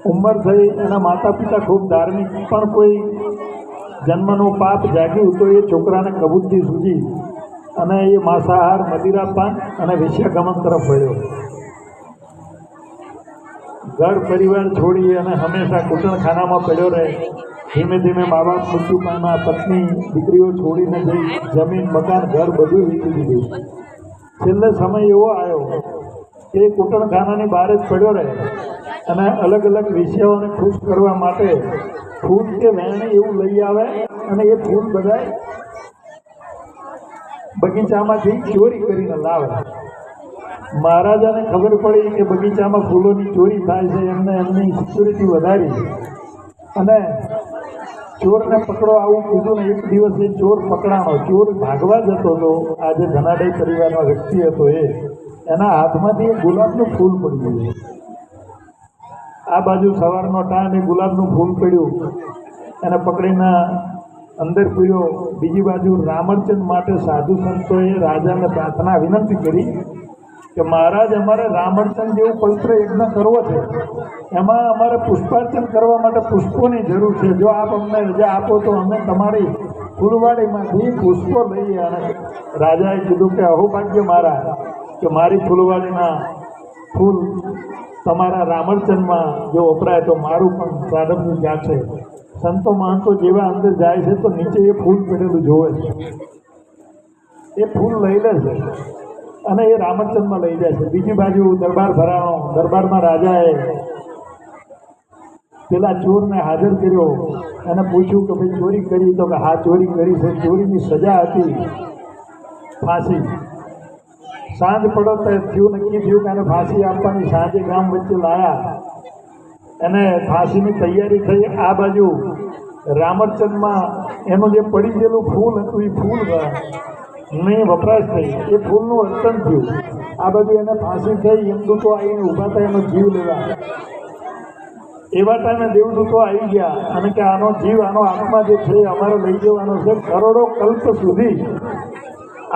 ઉંમર થઈ, એના માતા પિતા ખૂબ ધાર્મિક, પણ કોઈ જન્મનું પાપ જાગ્યું તો એ છોકરાને કબૂતથી સૂજી અને એ માંસાહાર, મદિરાપાન અને વેશ્યાગમન તરફ વળ્યો. ઘર પરિવાર છોડી અને હંમેશા કૂટણખાનામાં પડ્યો રહે. ધીમે ધીમે મા બાપ મૃત્યુ પામ્યા, પત્ની દીકરીઓ છોડીને જઈ, જમીન મકાન ઘર બધું વીતી દીધું. છેલ્લે સમય એવો આવ્યો કે કૂટણખાનાની બહાર જ પડ્યો રહે અને અલગ અલગ વિષયોને ખુશ કરવા માટે ફૂલ કે વેણી એવું લઈ આવે અને એ ફૂલ બધા બગીચામાંથી ચોરી કરીને લાવે. મહારાજાને ખબર પડી કે બગીચામાં ફૂલોની ચોરી થાય છે. એમને એમની સિક્યુરિટી વધારી અને ચોરને પકડો આવું કીધું ને એક દિવસ એ ચોર પકડાણો. ચોર ભાગવા જતો હતો. આ જે ધનાડય પરિવારનો વ્યક્તિ હતો એના હાથમાંથી એક ગુલાબનું ફૂલ પડી ગયું. આ બાજુ સવારનો ટાઈમ એ ગુલાબનું ફૂલ પડ્યું, એને પકડીને અંદર પૂર્યો. બીજી બાજુ રામચંદ્ર માટે સાધુ સંતોએ રાજાને પ્રાર્થના વિનંતી કરી કે મહારાજ, અમારે રામચંદ્ર જેવું પવિત્ર યજ્ઞ કરવો છે, એમાં અમારે પુષ્પાર્ચન કરવા માટે પુષ્પોની જરૂર છે. જો આપ અમને રજા આપો તો અમે તમારી ફૂલવાડીમાંથી પુષ્પો લઈએ. અને રાજાએ કીધું કે અહોભાગ્ય મારા, કે મારી ફૂલવાડીના ફૂલ તમારા રામચંદ્રમાં જો વપરાય તો મારું પણ પ્રારંભ ત્યાં છે. સંતો મહંતો જેવા અંદર જાય છે તો નીચે એ ફૂલ પડેલું જોવે છે, એ ફૂલ લઈ લે છે અને એ રામચંદ્રમાં લઈ જાય છે. બીજી બાજુ દરબાર ભરાણો. દરબારમાં રાજાએ પેલા ચોરને હાજર કર્યો અને પૂછ્યું કે ભાઈ ચોરી કરી? તો કે હા, ચોરી કરી છે. ચોરીની સજા હતી ફાંસી. સાંજ પડો તો થયું, નક્કી થયું કે એને ફાંસી આપવાની. સાંજે ગામ વચ્ચે લાયા, એને ફાંસીની તૈયારી થઈ. આ બાજુ રામચંદ્રમાં એનું જે પડી ગયેલું ફૂલ હતું એ ફૂલ નહીં વપરાશ થઈ, એ ફૂલનું વર્તન થયું. આ બાજુ એને ફાંસી થઈ. યમદૂતો આવીને ઊભા થાય એનો જીવ લેવા. એવા ટાઈમે દેવદૂતો આવી ગયા અને કે આનો જીવ, આનો આત્મા જે છે અમારે લઈ જવાનો છે. કરોડો કલ્પ સુધી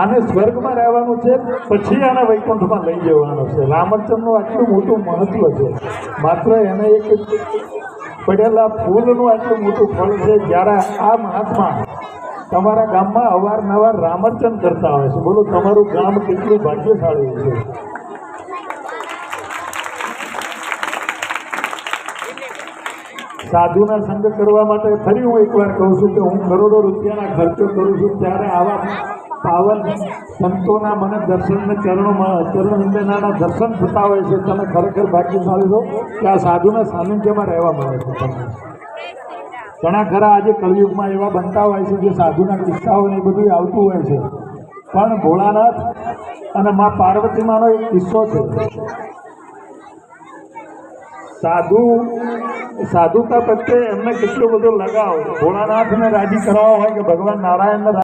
આને સ્વર્ગમાં રહેવાનું છે, પછી આને વૈકુંઠમાં લઈ જવાનો છે. રામચંદ્રનું આટલું મોટું મહત્વ છે. માત્ર એને એક પડેલા ફૂલનું આટલું મોટું ફળ છે. જ્યારે આ મહાત્મા તમારા ગામમાં અવારનવાર રામચંદ્ર કરતા હોય છે. બોલો, તમારું ગામ કેટલું ભાગ્યશાળી છે. સાધુના સંગ કરવા માટે ફરી હું એકવાર કહું છું કે હું કરોડો રૂપિયાના ખર્ચો કરું છું, ત્યારે આવા પાવન સંતોના મને દર્શનને ચરણવિંદનાના દર્શન થતા હોય છે. તમે ખરેખર ભાગ્યશાળી છો કે આ સાધુના સાનિધ્યમાં રહેવા મળે છે. તમને ઘણા ખરા આજે કળયુગમાં એવા બનતા હોય છે જે સાધુના કિસ્સાઓ ને એ બધું આવતું હોય છે, પણ ભોળાનાથ અને મા પાર્વતીમાંનો એક કિસ્સો છે. સાધુતા પ્રત્યે એમને કેટલો બધો લગાવ. ભોળાનાથને રાજી કરવા હોય કે ભગવાન નારાયણને